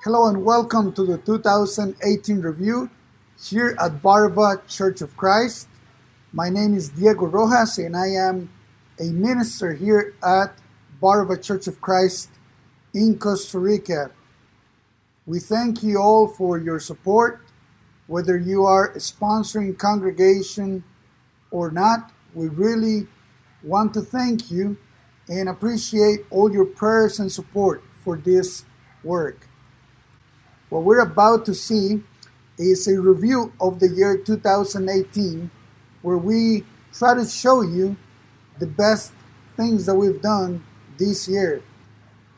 Hello and welcome to the 2018 review here at Barva Church of Christ. My name is Diego Rojas and I am a minister here at Barva Church of Christ in Costa Rica. We thank you all for your support, whether you are a sponsoring congregation or not. We really want to thank you and appreciate all your prayers and support for this work. What we're about to see is a review of the year 2018 where we try to show you the best things that we've done this year.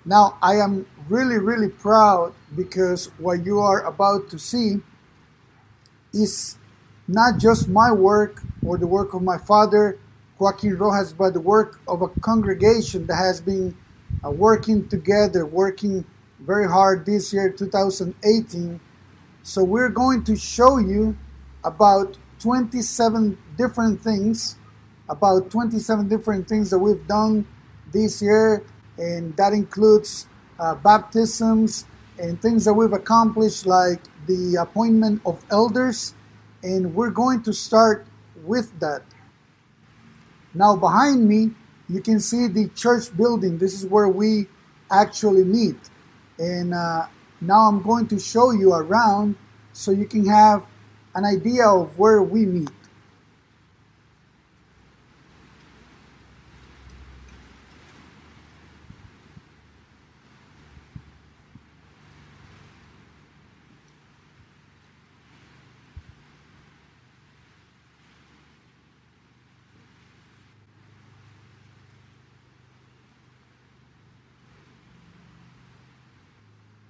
Now, I am really proud because what you are about to see is not just my work or the work of my father, Joaquin Rojas, but the work of a congregation that has been working together, working very hard this year, 2018. So we're going to show you about 27 different things, that we've done this year, and that includes baptisms and things that we've accomplished like the appointment of elders, and we're going to start with that. Now behind me you can see the church building. This is where we actually meet, and now I'm going to show you around so you can have an idea of where we meet.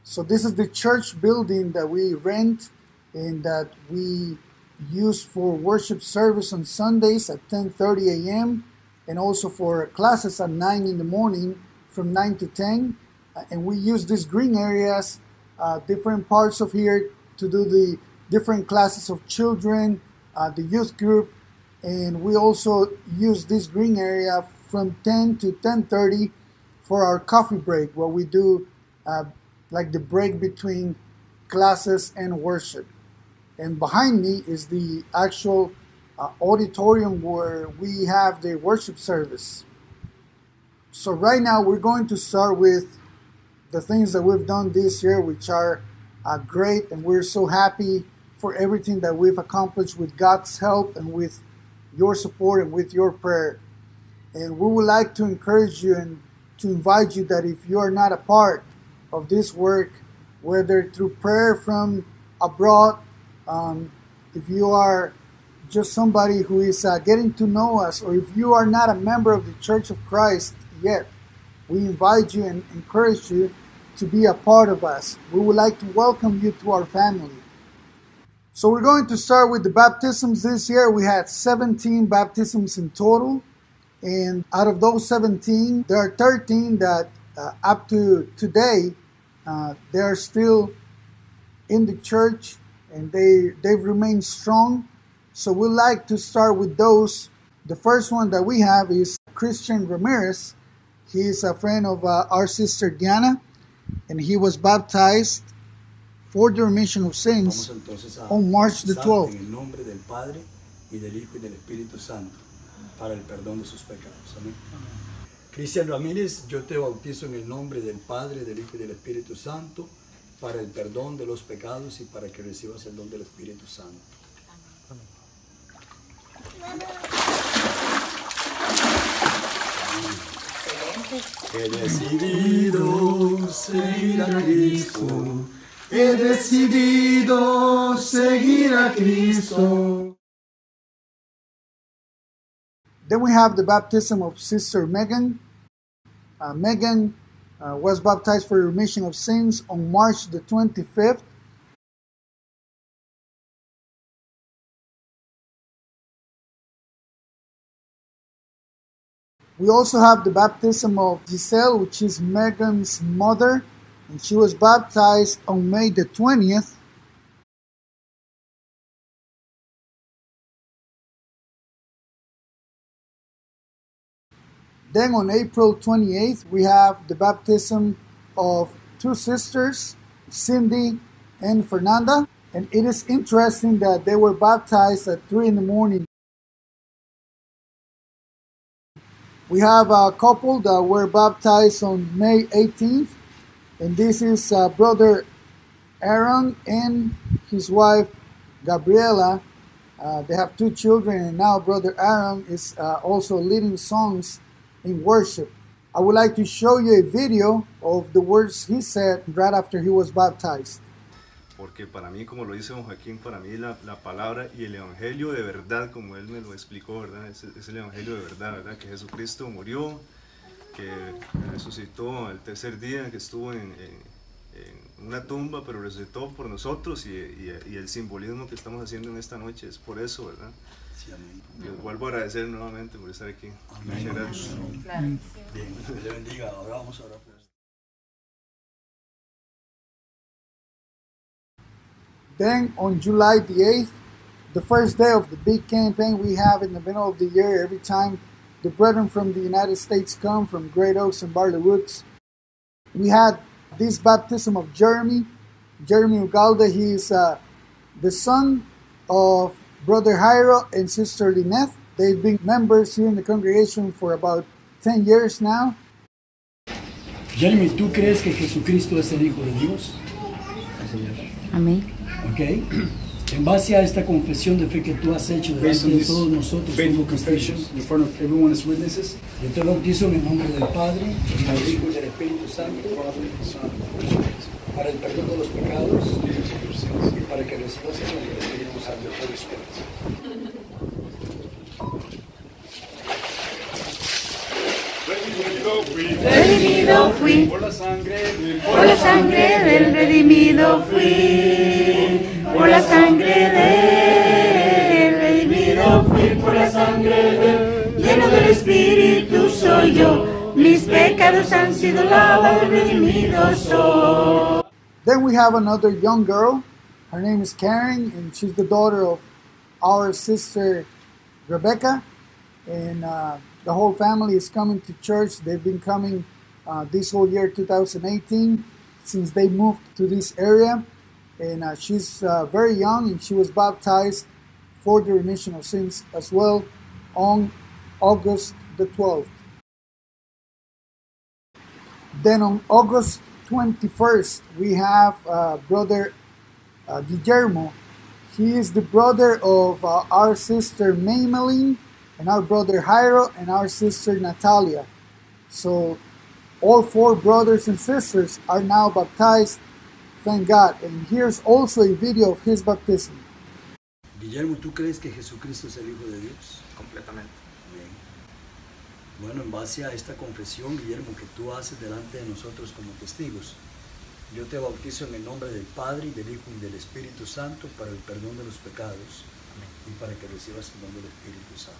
So this is the church building that we rent and that we use for worship service on Sundays at 10:30 a.m. and also for classes at 9 in the morning from 9 to 10. And we use these green areas, different parts of here to do the different classes of children, the youth group, and we also use this green area from 10 to 10:30 for our coffee break, where we do like the break between classes and worship. And behind me is the actual auditorium where we have the worship service. So right now we're going to start with the things that we've done this year, which are great, and we're so happy for everything that we've accomplished with God's help and with your support and with your prayer. And we would like to encourage you and to invite you that if you are not a part of this work, whether through prayer from abroad, if you are just somebody who is getting to know us, or if you are not a member of the Church of Christ yet, we invite you and encourage you to be a part of us. We would like to welcome you to our family. So we're going to start with the baptisms this year. We had 17 baptisms in total, and out of those 17, there are 13 that up to today, they are still in the church and they've remained strong. So we'd like to start with those. The first one that we have is Christian Ramirez. He is a friend of our sister Diana, and he was baptized for the remission of sins on March the 12th. En el nombre del Padre y del Hijo y del Espíritu Santo, para el perdón de sus pecados. Amén. Cristian Ramírez, yo te bautizo en el nombre del Padre, del Hijo y del Espíritu Santo, para el perdón de los pecados y para que recibas el don del Espíritu Santo. He decidido seguir a Cristo. He decidido seguir a Cristo. Then we have the baptism of Sister Megan. Megan was baptized for remission of sins on March the 25th. We also have the baptism of Giselle, which is Megan's mother, and she was baptized on May the 20th. Then on April 28th, we have the baptism of two sisters, Cindy and Fernanda. And it is interesting that they were baptized at 3 in the morning. We have a couple that were baptized on May 18th, and this is Brother Aaron and his wife Gabriela. They have 2 children, and now Brother Aaron is also leading songs in worship. I would like to show you a video of the words he said right after he was baptized. Porque para mí, como lo dice don Joaquín, para mí la palabra y el evangelio de verdad, como él me lo explicó, ¿verdad? Es el evangelio de verdad, ¿verdad? Que Jesucristo murió, que resucitó al tercer día, que estuvo en una tumba, pero resucitó por nosotros, y el simbolismo que estamos haciendo en esta noche es por eso, ¿verdad? Sí, amén. Les vuelvo a agradecer nuevamente por estar aquí. Amén. Muchas gracias. Claro. Bien, Dios le bendiga. Ahora vamos a orar. Then on July the 8th, the first day of the big campaign we have in the middle of the year, every time the brethren from the United States come from Great Oaks and Barley Woods, we had this baptism of Jeremy Ugalde. He is the son of Brother Jairo and Sister Lynette. They've been members here in the congregation for about 10 years now. Jeremy, ¿tú crees que Jesucristo es el Hijo de Dios? Amén. Ok. En base a esta confesión de fe que tú has hecho delante de todos nosotros, faithful confession in front of everyone as witnesses, yo te bautizo en el nombre del Padre, del Hijo y del Espíritu Santo, para el perdón de los pecados y para que recibas el Espíritu Santo. Redimido fui, por la sangre por la sangre del redimido fui, por la sangre del redimido fui, por la sangre del lleno del Espíritu soy yo, mis pecados han sido lavados, redimido soy. Then we have another young girl. Her name is Karen, and she's the daughter of our sister Rebecca. And the whole family is coming to church. They've been coming this whole year, 2018, since they moved to this area. And she's very young, and she was baptized for the remission of sins as well on August the 12th. Then on August 21st, we have Brother Guillermo. He is the brother of our sister Maymeline, and our brother Jairo, and our sister Natalia. So all 4 brothers and sisters are now baptized, thank God. And here's also a video of his baptism. Guillermo, ¿tú crees que Jesucristo es el Hijo de Dios? Completamente. Bien. Bueno, en base a esta confesión, Guillermo, que tú haces delante de nosotros como testigos, yo te bautizo en el nombre del Padre, y del Hijo y del Espíritu Santo para el perdón de los pecados. Amén. Y para que recibas el don del Espíritu Santo.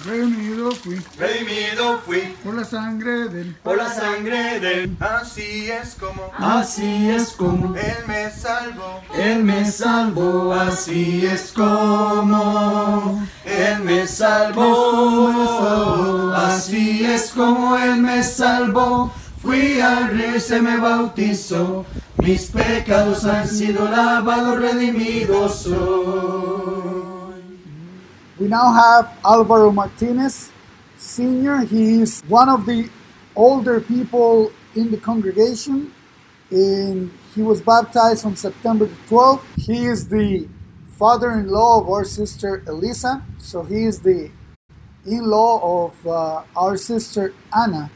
Redimido fui por la sangre del Por la sangre del Así es como Él me salvó. Él me salvó, así es como Él me salvó, así es como Él me salvó. Fui al río y se me bautizó, mis pecados han sido lavados, redimidos soy. We now have Alvaro Martinez, Sr. He is one of the older people in the congregation, and he was baptized on September the 12th. He is the father-in-law of our sister Elisa, so he is the in-law of our sister Ana.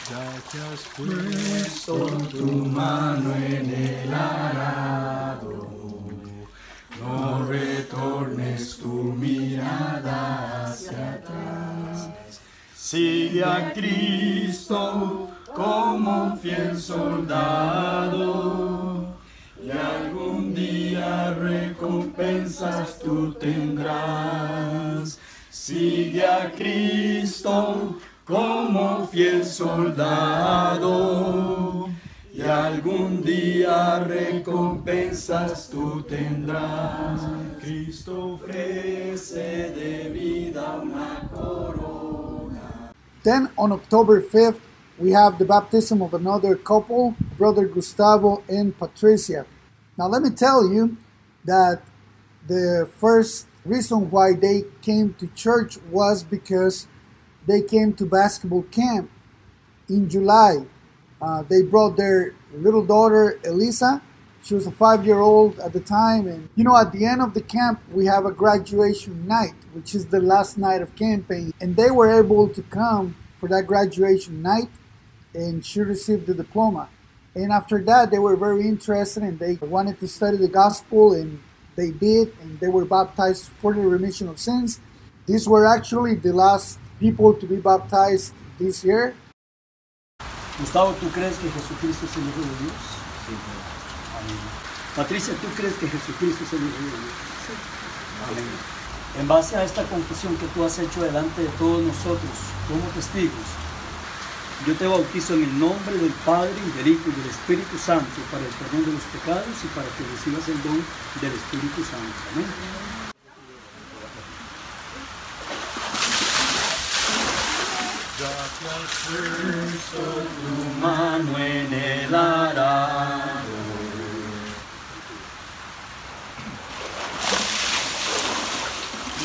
Ya que has puesto tu mano en el arado, no retornes tu mirada hacia atrás. Sigue a Cristo como un fiel soldado, y algún día recompensas tú tendrás. Sigue a Cristo como fiel soldado, y algún día recompensas tú tendrás. Cristo ofrece de vida Then on October 5th, we have the baptism of another couple, Brother Gustavo and Patricia. Now let me tell you that the first reason why they came to church was because they came to basketball camp in July. They brought their little daughter, Elisa. She was a 5-year-old at the time. And, at the end of the camp, we have a graduation night, which is the last night of camping. And they were able to come for that graduation night, and she received the diploma. And after that, they were very interested and they wanted to study the gospel, and they did, and they were baptized for the remission of sins. These were actually the last people to be baptized this year. Gustavo, ¿tú crees que Jesucristo es el Hijo de Dios? Sí. Amén. Patricia, ¿tú crees que Jesucristo es el Hijo de Dios? Sí. Amén. En base a esta confesión que tú has hecho delante de todos nosotros como testigos, yo te bautizo en el nombre del Padre, y del Hijo y del Espíritu Santo para el perdón de los pecados y para que recibas el don del Espíritu Santo. Amén. Puso tu mano en el arado, y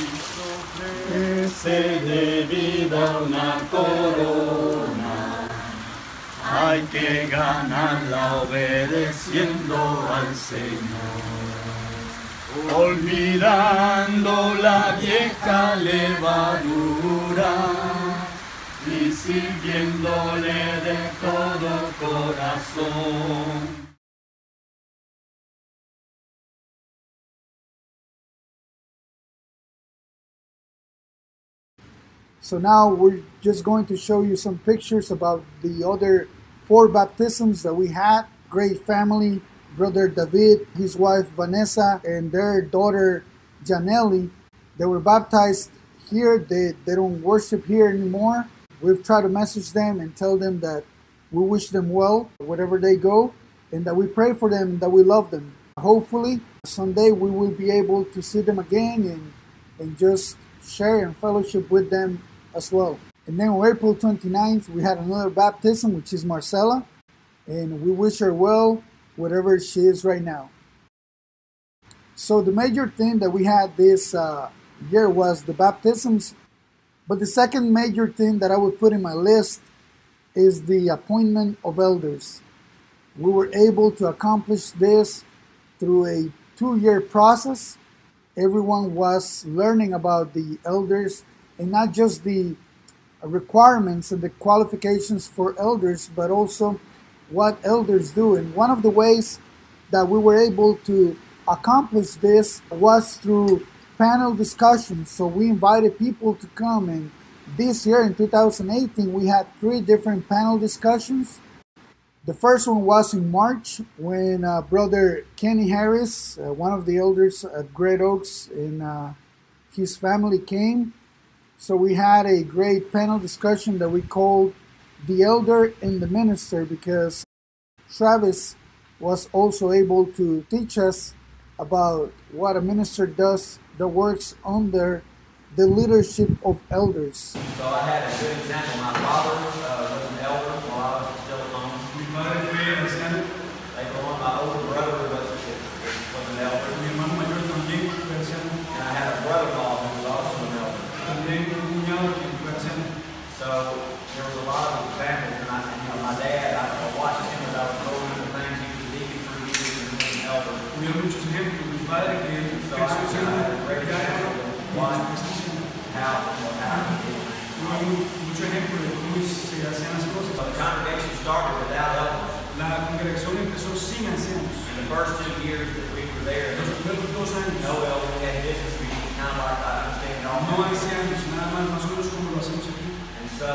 ofrece de vida una corona. Hay que ganarla obedeciendo al Señor, olvidando la vieja levadura y sirviéndole de todo corazón. So now we're just going to show you some pictures about the other 4 baptisms that we had. Great family, Brother David, his wife Vanessa, and their daughter Janelli. They were baptized here. They don't worship here anymore. We've tried to message them and tell them that we wish them well wherever they go, and that we pray for them, that we love them. Hopefully, someday we will be able to see them again and just share and fellowship with them as well. And then on April 29th, we had another baptism, which is Marcela, and we wish her well, wherever she is right now. So the major thing that we had this year was the baptisms. But the second major thing that I would put in my list is the appointment of elders. We were able to accomplish this through a 2-year process. Everyone was learning about the elders, and not just the requirements and the qualifications for elders, but also what elders do. And one of the ways that we were able to accomplish this was through panel discussions. So we invited people to come, and this year in 2018 we had 3 different panel discussions. The first one was in March when Brother Kenny Harris, one of the elders at Great Oaks, and his family came. So we had a great panel discussion that we called The Elder and the Minister, because Travis was also able to teach us about what a minister does that works under the leadership of elders. So I had a good example. My father was an elder while I was still at home. Later on, my older brother was an elder. And I had a brother-in-law who was also an elder. So there was a lot of examples, and my dad, I watched him as I was growing into things. He was deacon for years and he was an elder. So I had a great example of how the congregation started without elders. La congregación empezó sin ancianos. In the first 2 years that we were there, Los primeros 2 años. no elder, we had business meetings, kind of like I understand it all. No ancianos, nada más nosotros como lo hacemos aquí. And so,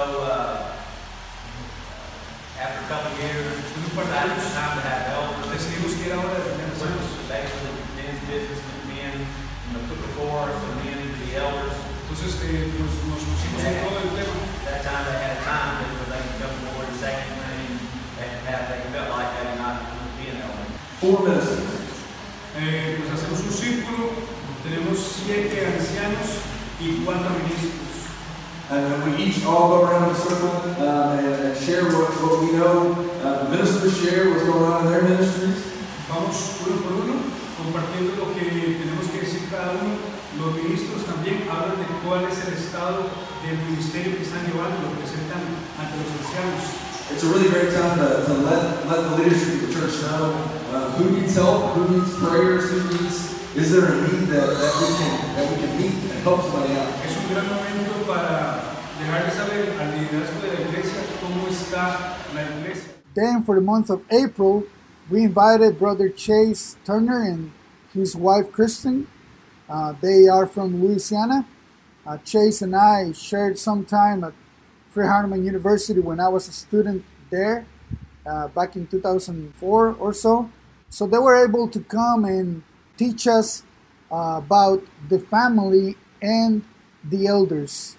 after a couple of years, we decided it was time to have elders. Decidimos que era hora de tener ancianos. Basically, men's business with men, put before us the men to the elders. Entonces nos pusimos en todo el tema. That time they had a time where they could come forward and say anything. They felt like they were not being an elder. 4 ministers. Pues hacemos un círculo, tenemos 7 ancianos y 4 ministros. And we each all go around the circle and share what we know. The ministers share what's going on in their ministries. Vamos uno por uno, compartiendo lo que tenemos que decir cada uno. Los ministros también hablan de cuál es el estado del ministerio que están llevando, lo presentan ante los ancianos. It's a really great time to let the leadership of the church know who needs help, who needs prayers, is there a need that we can meet and help somebody out. Es un gran momento para dejarle saber al liderazgo de la iglesia cómo está la iglesia. Then for the month of April, we invited Brother Chase Turner and his wife Kristen. They are from Louisiana. Chase and I shared some time at Hardeman University when I was a student there back in 2004 or so. So they were able to come and teach us about the family and the elders.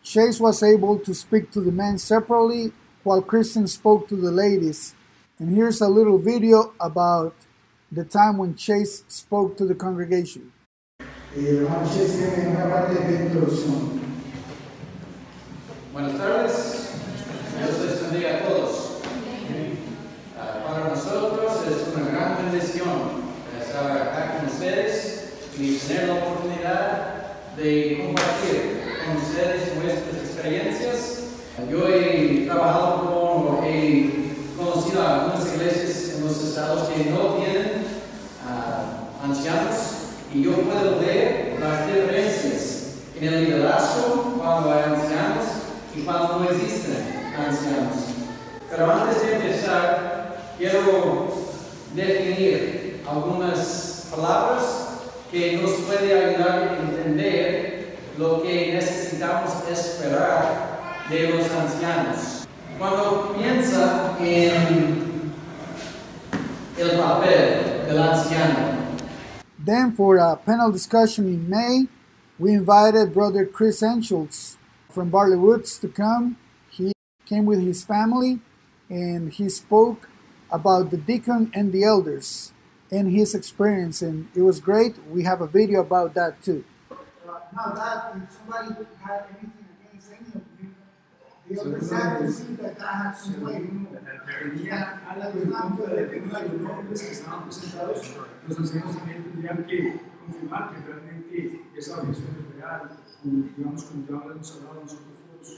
Chase was able to speak to the men separately while Kristen spoke to the ladies. And here's a little video about the time when Chase spoke to the congregation. Buenas tardes, Dios les bendiga a todos. Para nosotros es una gran bendición estar acá con ustedes y tener la oportunidad de compartir con ustedes nuestras experiencias. Yo he trabajado he conocido a algunas iglesias en los estados que no tienen ancianos y yo puedo ver las diferencias en el liderazgo cuando hay ancianos y cuando no existen ancianos. Pero antes de empezar, quiero definir algunas palabras que nos pueden ayudar a entender lo que necesitamos esperar de los ancianos. Cuando piensa en el papel del anciano. Then for a panel discussion in May, we invited Brother Chris Enschultz from Barley Woods to come. He came with his family and he spoke about the deacon and the elders and his experience, and it was great. We have a video about that too. Now that if somebody had anything against any of you, the elders had to see that I had some weight. Los ancianos también tendrían que confirmar que realmente esa objeción es real, digamos, como ya hemos hablado en otros foros.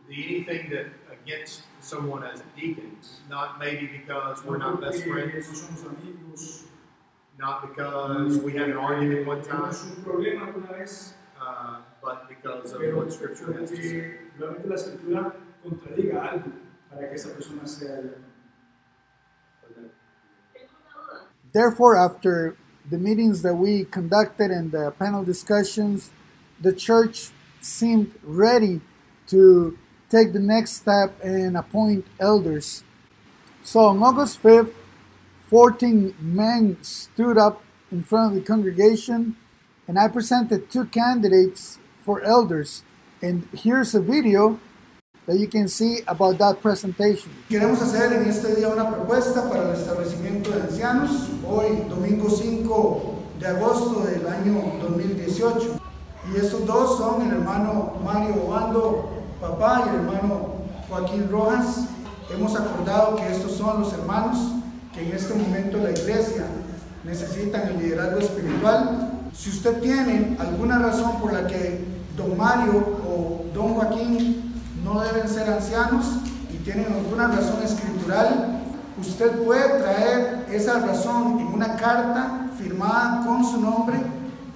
Anything that against someone as deacons, not maybe because we're not best friends, not because we had an argument one time, but because of what Scripture has to say. Realmente la Escritura contradiga algo para que esa persona sea. Therefore, after the meetings that we conducted and the panel discussions, the church seemed ready to take the next step and appoint elders. So on August 5th, 14 men stood up in front of the congregation and I presented 2 candidates for elders. And here's a video that you can see about that presentation. Queremos hacer en este día una propuesta para el establecimiento de ancianos, hoy domingo 5 de agosto del año 2018. Y estos dos son el hermano Mario Obando, papá, y el hermano Joaquín Rojas. Hemos acordado que estos son los hermanos que en este momento la iglesia necesitan el liderazgo espiritual. Si usted tiene alguna razón por la que don Mario o don Joaquín no deben ser ancianos y tienen alguna razón escritural, usted puede traer esa razón en una carta firmada con su nombre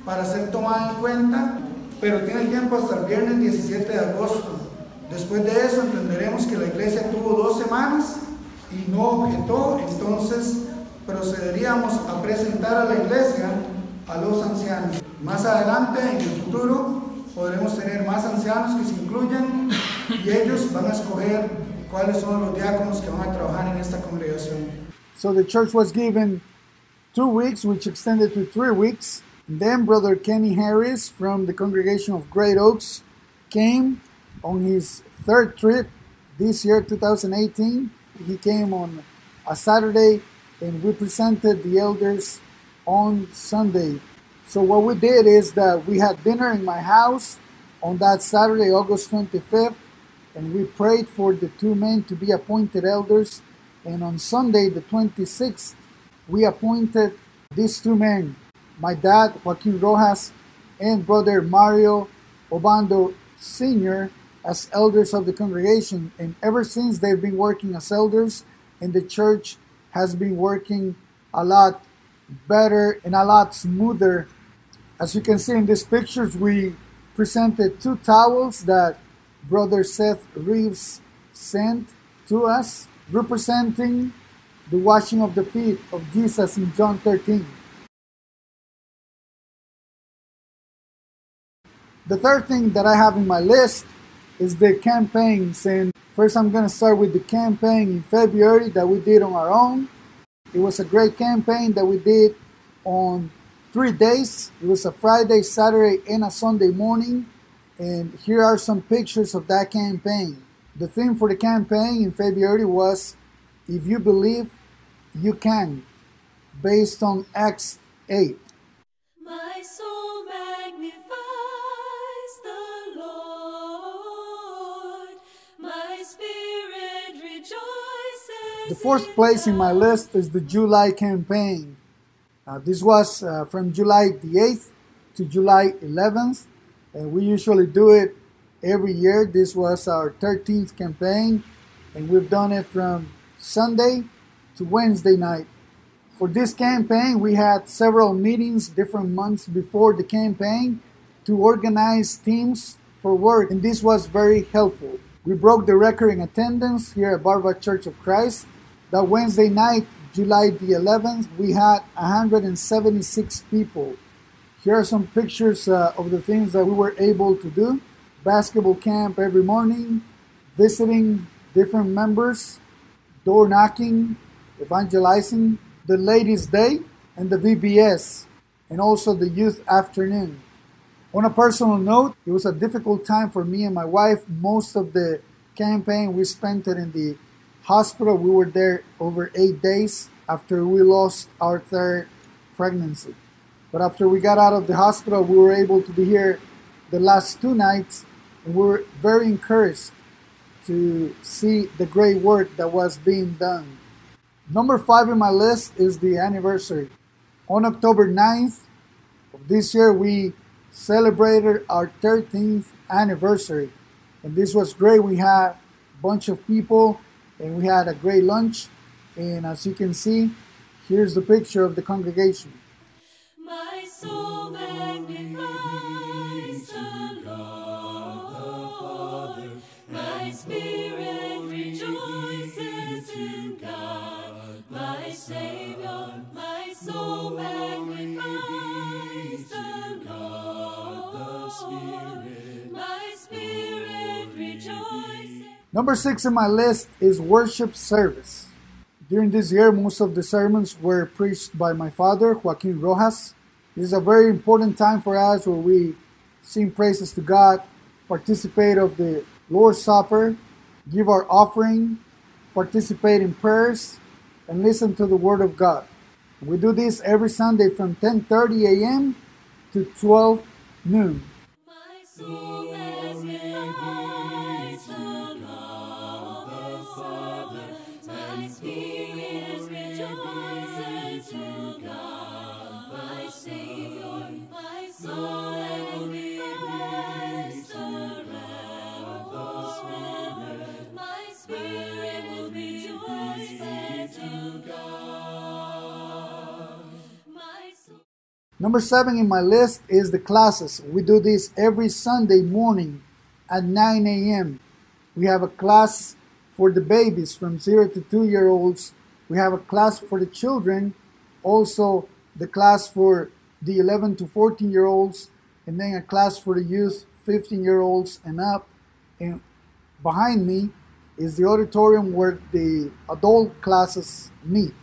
para ser tomada en cuenta, pero tiene tiempo hasta el viernes 17 de agosto. Después de eso entenderemos que la iglesia tuvo 2 semanas y no objetó, entonces procederíamos a presentar a la iglesia a los ancianos. Más adelante, en el futuro, podremos tener más ancianos que se incluyan y ellos van a escoger cuáles son los diáconos que van a trabajar en esta congregación. So the church was given 2 weeks, which extended to 3 weeks. And then Brother Kenny Harris from the congregation of Great Oaks came on his 3rd trip this year, 2018. He came on a Saturday and we presented the elders on Sunday. So what we did is that we had dinner in my house on that Saturday, August 25th, and we prayed for the two men to be appointed elders. And on Sunday, the 26th, we appointed these two men, my dad, Joaquin Rojas, and brother Mario Obando Sr., as elders of the congregation. And ever since, they've been working as elders, and the church has been working a lot better and a lot smoother. As you can see in these pictures, we presented two towels that Brother Seth Reeves sent to us, representing the washing of the feet of Jesus in John 13. The third thing that I have in my list is the campaigns. And first I'm going to start with the campaign in February that we did on our own. It was a great campaign that we did on 3 days. It was a Friday, Saturday, and a Sunday morning. And here are some pictures of that campaign. The theme for the campaign in February was, "If you believe, you can," based on Acts 8. My soul magnifies the Lord. My spirit rejoices. The fourth place in my list is the July campaign. This was from July the 8th to July 11th. And we usually do it every year. This was our 13th campaign, and we've done it from Sunday to Wednesday night. For this campaign, we had several meetings different months before the campaign to organize teams for work, and this was very helpful. We broke the record in attendance here at Barva Church of Christ. That Wednesday night, July the 11th, we had 176 people. Here are some pictures of the things that we were able to do. Basketball camp every morning, visiting different members, door knocking, evangelizing, the Ladies' Day, and the VBS, and also the Youth Afternoon. On a personal note, it was a difficult time for me and my wife. Most of the campaign we spent it in the hospital. We were there over 8 days after we lost our third pregnancy. But after we got out of the hospital, we were able to be here the last 2 nights, and we were very encouraged to see the great work that was being done. Number 5 in my list is the anniversary. On October 9th of this year, we celebrated our 13th anniversary. And this was great. We had a bunch of people, and we had a great lunch. And as you can see, here's the picture of the congregation. My soul magnifies the Lord. My spirit rejoices in God, my Savior. My soul magnifies the Lord. My spirit rejoices. Number 6 in my list is worship service. During this year, most of the sermons were preached by my father, Joaquin Rojas. This is a very important time for us where we sing praises to God, participate of the Lord's Supper, give our offering, participate in prayers, and listen to the Word of God. We do this every Sunday from 10:30 a.m. to 12 noon. My soul magnifies the Lord, the Father. My spirit rejoices in God, my Savior. My soul magnifies the Lord. My spirit will rejoice in God. My soul. Number 7 in my list is the classes. We do this every Sunday morning at 9 a.m. We have a class for the babies from 0 to 2-year-olds. We have a class for the children, also the class for the 11 to 14-year-olds, and then a class for the youth, 15-year-olds and up. And behind me is the auditorium where the adult classes meet.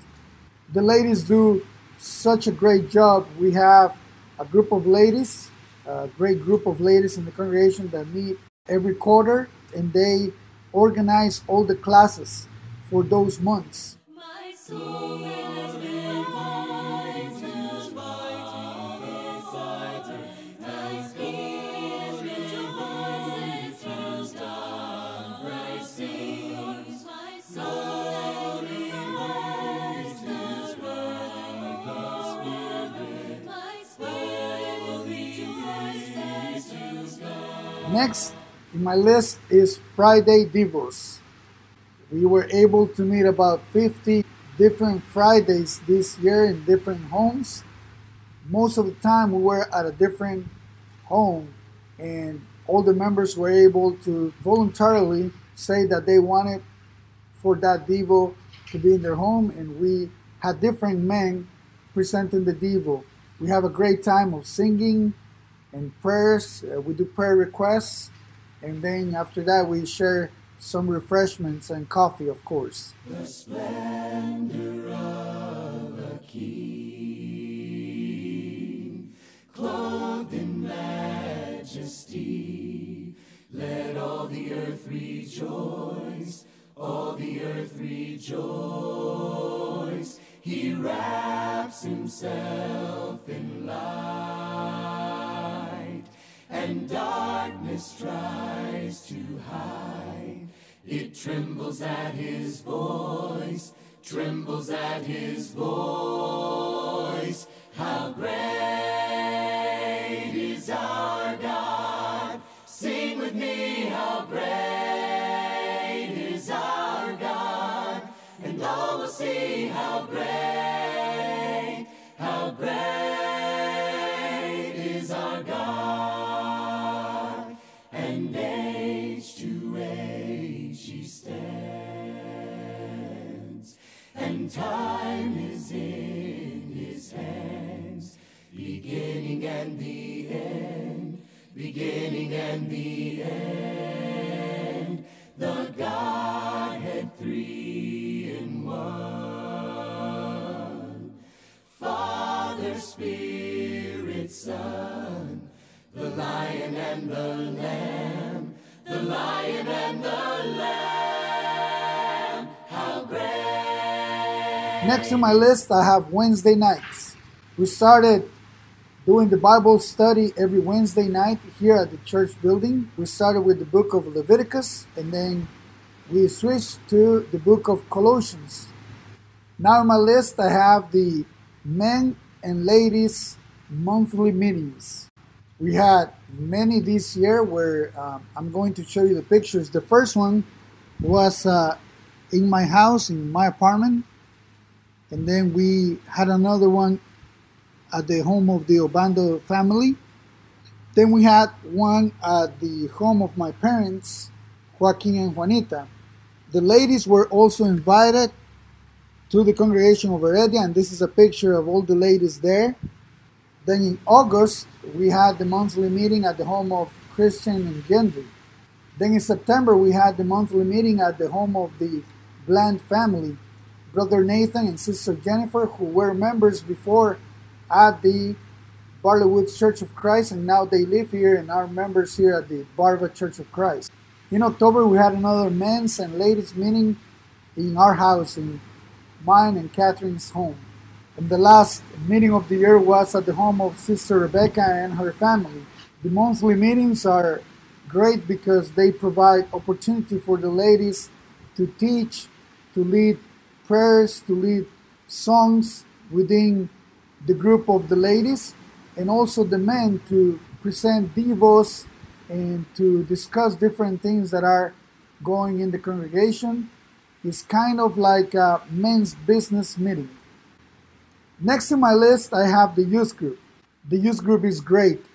The ladies do such a great job. We have a group of ladies, a great group of ladies in the congregation that meet every quarter, and they organize all the classes for those months. My soul magnifies the Father. My spirit rejoices Next in my list is Friday Devos. We were able to meet about 50 different Fridays this year in different homes. Most of the time we were at a different home, and all the members were able to voluntarily say that they wanted for that Devo to be in their home, and we had different men presenting the Devo. We have a great time of singing and prayers. We do prayer requests, and then after that we share some refreshments and coffee, of course. The splendor of a king, clothed in majesty, let all the earth rejoice, all the earth rejoice. He wraps himself in light, and darkness tries to hide. It trembles at his voice, trembles at his voice. How great is our God! Sing with me, how great is our God! And all will see how great is our God. And age to age he stands, and time is in his hands, beginning and the end, beginning and the end. The Godhead three in one, Father, Spirit, Son, the Lion and the Lamb, the Lion and the Lamb. How great! Next on my list, I have Wednesday nights. We started doing the Bible study every Wednesday night here at the church building. We started with the book of Leviticus, and then we switched to the book of Colossians. Now on my list, I have the men and ladies monthly meetings. We had many this year where I'm going to show you the pictures. The first one was in my house, in my apartment, and then we had another one at the home of the Obando family. Then we had one at the home of my parents, Joaquin and Juanita. The ladies were also invited to the congregation of Heredia, and this is a picture of all the ladies there. Then in August, we had the monthly meeting at the home of Christian and Gendry. Then in September, we had the monthly meeting at the home of the Bland family, Brother Nathan and Sister Jennifer, who were members before at the Barley Woods Church of Christ, and now they live here and are members here at the Barva Church of Christ. In October, we had another men's and ladies meeting in our house, in mine and Catherine's home. And the last meeting of the year was at the home of Sister Rebecca and her family. The monthly meetings are great because they provide opportunity for the ladies to teach, to lead prayers, to lead songs within the group of the ladies, and also the men to present devos and to discuss different things that are going in the congregation. It's kind of like a men's business meeting. Next in my list, I have the youth group. The youth group is great,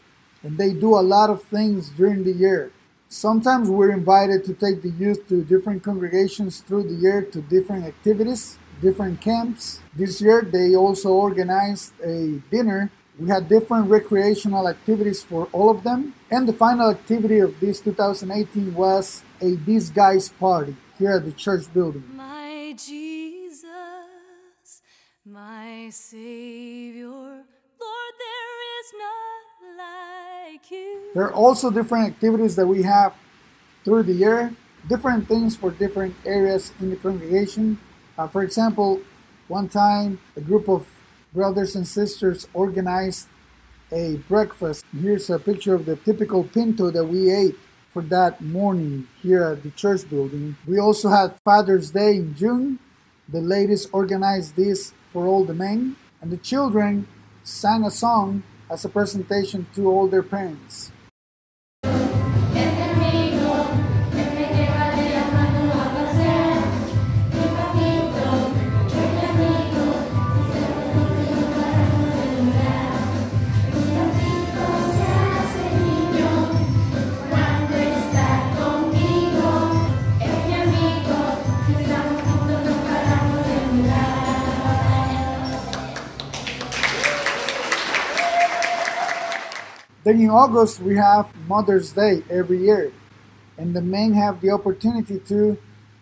and they do a lot of things during the year. Sometimes we're invited to take the youth to different congregations through the year to different activities, different camps. This year, they also organized a dinner. We had different recreational activities for all of them. And the final activity of this 2018 was a These Guys party here at the church building. My Jesus, my Savior, Lord, there is none like you. There are also different activities that we have through the year, different things for different areas in the congregation. For example, one time a group of brothers and sisters organized a breakfast. Here's a picture of the typical pinto that we ate for that morning here at the church building. We also had Father's Day in June. The ladies organized this for all the men, and the children sang a song as a presentation to all their parents. And Then in August, we have Mother's Day every year, and the men have the opportunity to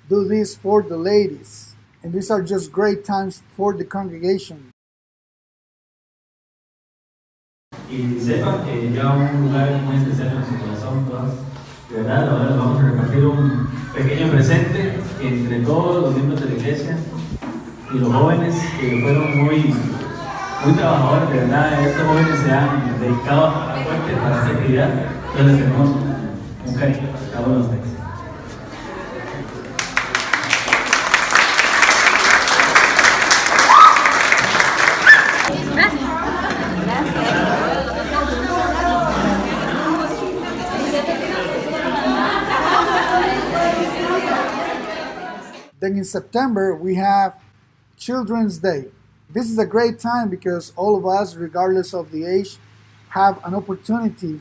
do this for the ladies. And these are just great times for the congregation. Y sepan que ya un lugar muy especial en su corazón, todas. De verdad, ahora les vamos a repartir un pequeño presente entre todos los miembros de la iglesia y los jóvenes que fueron muy trabajadores. De verdad, estos jóvenes se han dedicado a fuerte para esta actividad. Entonces les tenemos un cariño para cada uno de ustedes. Then in September, we have Children's Day. This is a great time because all of us, regardless of the age, have an opportunity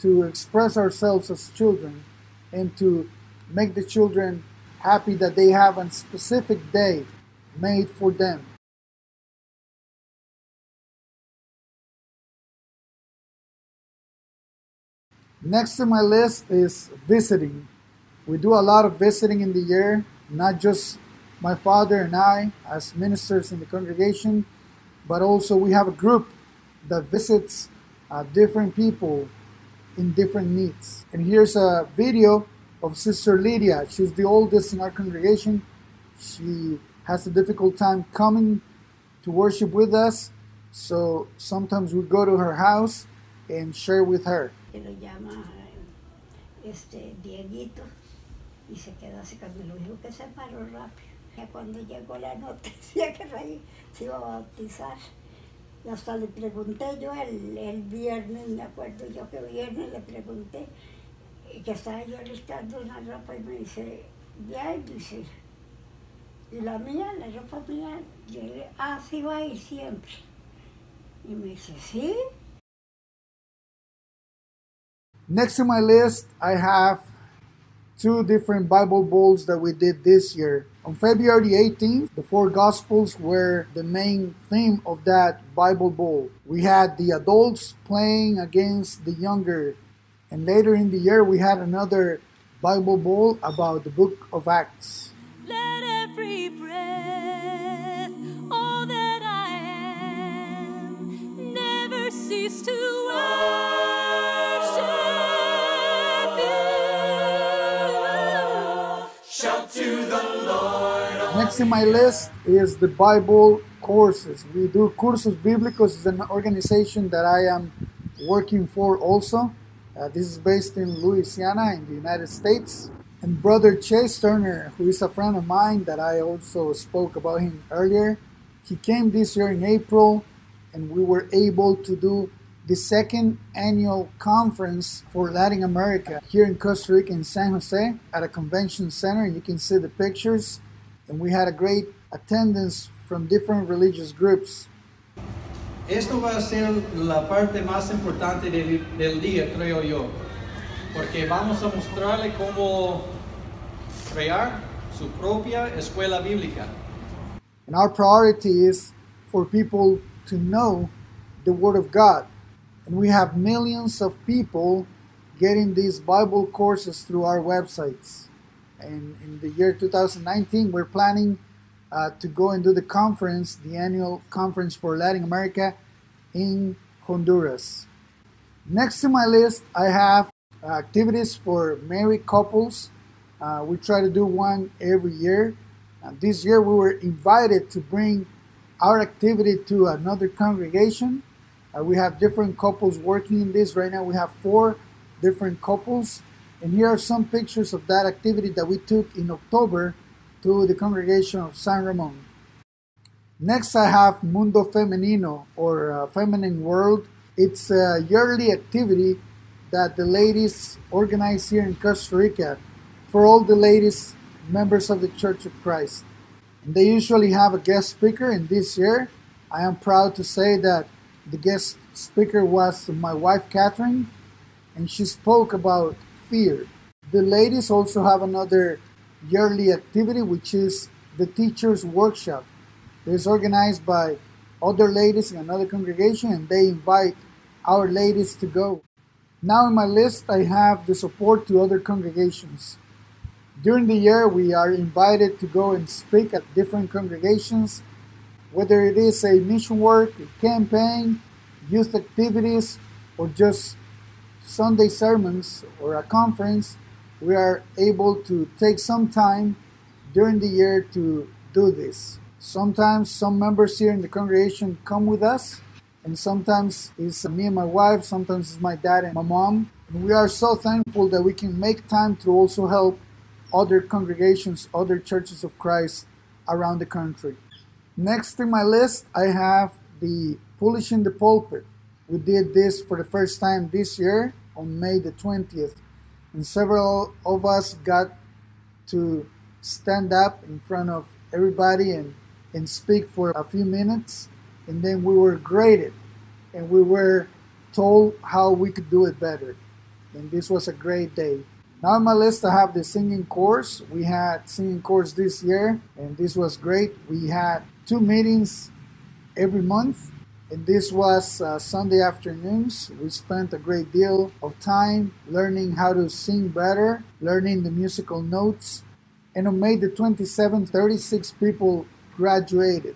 to express ourselves as children and to make the children happy that they have a specific day made for them. Next on my list is visiting. We do a lot of visiting in the year, not just my father and I as ministers in the congregation, but also we have a group that visits different people in different needs. And here's a video of Sister Lydia. She's the oldest in our congregation. She has a difficult time coming to worship with us, so sometimes we go to her house and share with her. Lo llama Dieguito y se quedó así cuando lo dijo que se paró rápido. Ya cuando llegó la noticia que se iba a bautizar, y hasta le pregunté yo el viernes, me acuerdo yo que viernes le pregunté, que estaba yo listando una ropa y me dice, ya, dice, y la mía, la ropa mía, yo le, sí va a ir siempre. Y me dice, sí. Next to my list, I have 2 different Bible bowls that we did this year. On February 18th, the 4 Gospels were the main theme of that Bible bowl. We had the adults playing against the younger. And later in the year, we had another Bible bowl about the book of Acts. Let every breath, all that I am, never cease to worship you. Shout to the Lord. Next in my list is the Bible courses. We do Cursos Bíblicos. It's an organization that I am working for also. This is based in Louisiana in the United States. And Brother Chase Turner, who is a friend of mine that I also spoke about him earlier, he came this year in April, and we were able to do the 2nd annual conference for Latin America here in Costa Rica in San Jose at a convention center. You can see the pictures, and we had a great attendance from different religious groups. Esto va a ser la parte más importante del día, creo yo, porque vamos a mostrarle cómo crear su propia escuela bíblica. And our priority is for people to know the Word of God. And we have millions of people getting these Bible courses through our websites. And in the year 2019, we're planning to go and do the conference, the annual conference for Latin America in Honduras. Next to my list, I have activities for married couples. We try to do one every year. This year we were invited to bring our activity to another congregation. We have different couples working in this. Right now we have 4 different couples. And here are some pictures of that activity that we took in October to the congregation of San Ramon. Next I have Mundo Femenino, or Feminine World. It's a yearly activity that the ladies organize here in Costa Rica for all the ladies members of the Church of Christ. And they usually have a guest speaker, and this year I am proud to say that the guest speaker was my wife Catherine, and she spoke about fear. The ladies also have another yearly activity, which is the Teacher's Workshop. It's organized by other ladies in another congregation, and they invite our ladies to go. Now in my list I have the support to other congregations. During the year we are invited to go and speak at different congregations, whether it is a mission work, a campaign, youth activities, or just Sunday sermons or a conference. We are able to take some time during the year to do this. Sometimes some members here in the congregation come with us, and sometimes it's me and my wife, sometimes it's my dad and my mom. And we are so thankful that we can make time to also help other congregations, other churches of Christ around the country. Next in my list, I have the Polish in the Pulpit. We did this for the first time this year on May the 20th, and several of us got to stand up in front of everybody and speak for a few minutes, and then we were graded and we were told how we could do it better. And this was a great day. Now on my list I have the singing course. We had singing course this year and this was great. We had 2 meetings every month, and this was Sunday afternoons. We spent a great deal of time learning how to sing better, learning the musical notes. And on May the 27th, 36 people graduated.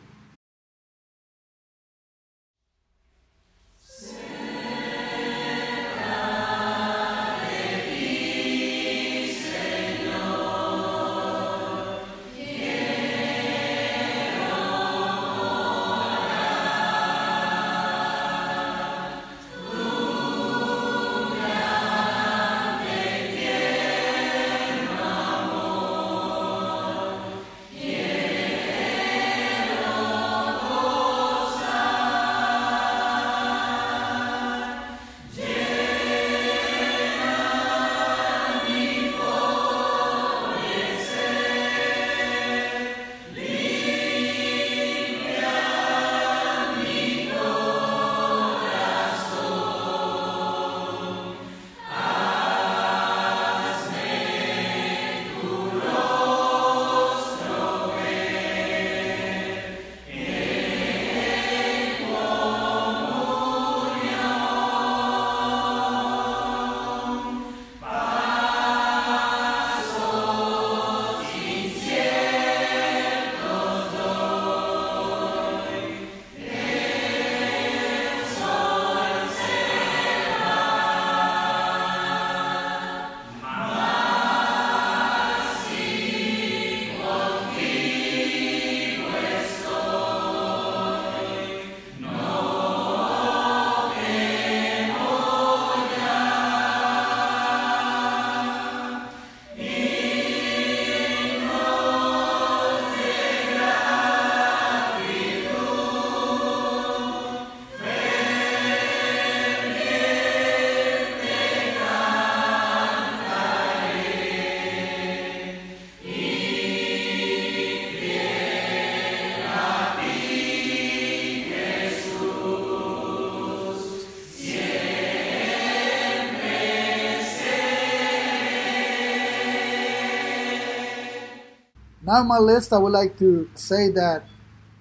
Now on my list, I would like to say that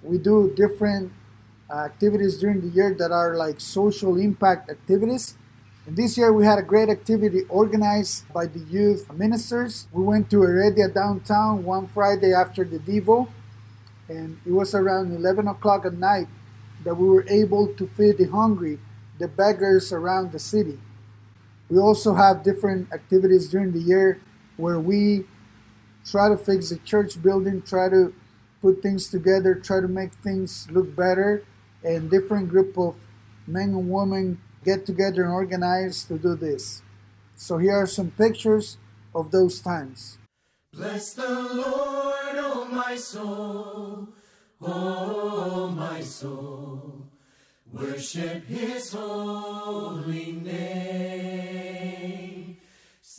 we do different activities during the year that are like social impact activities. And this year we had a great activity organized by the youth ministers. We went to Heredia downtown one Friday after the Devo, and it was around 11 o'clock at night that we were able to feed the hungry, the beggars around the city. We also have different activities during the year where we try to fix the church building, try to put things together, try to make things look better, and different group of men and women get together and organize to do this. So here are some pictures of those times. Bless the Lord, oh my soul, oh my soul. Worship his holy name.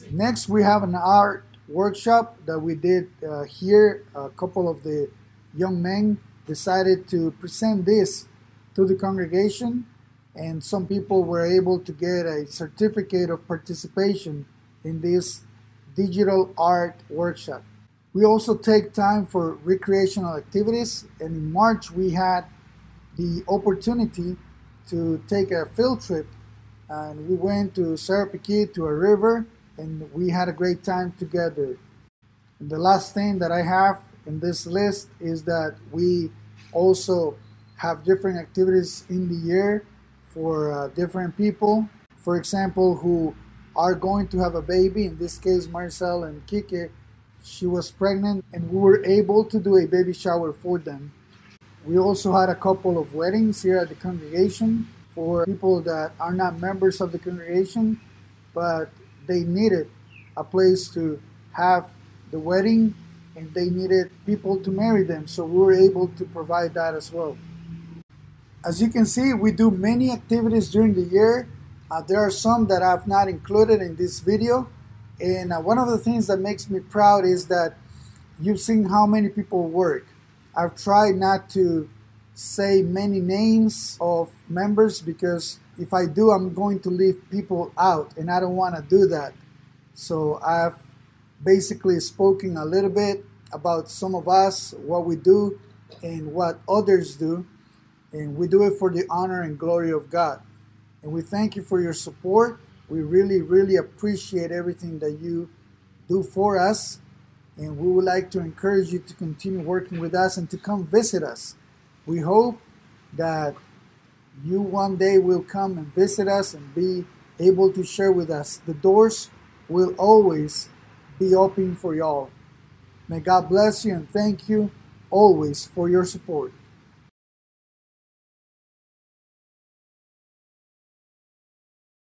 Next, we have an art workshop that we did here. A couple of the young men decided to present this to the congregation, and some people were able to get a certificate of participation in this digital art workshop. We also take time for recreational activities, and in March we had the opportunity to take a field trip and we went to Sarapiquí to a river, and we had a great time together. And the last thing that I have in this list is that we also have different activities in the year for different people. For example, who are going to have a baby. In this case, Marcel and Kike, she was pregnant, and we were able to do a baby shower for them. We also had a couple of weddings here at the congregation for people that are not members of the congregation, but they needed a place to have the wedding and they needed people to marry them. So we were able to provide that as well. As you can see, we do many activities during the year. There are some that I've not included in this video. And one of the things that makes me proud is that you've seen how many people work. I've tried not to say many names of members because if I do, I'm going to leave people out, and I don't want to do that. So I've basically spoken a little bit about some of us, what we do, and what others do. And we do it for the honor and glory of God. And we thank you for your support. We really, really appreciate everything that you do for us. And we would like to encourage you to continue working with us and to come visit us. We hope that you one day will come and visit us and be able to share with us. The doors will always be open for y'all. May God bless you and thank you always for your support.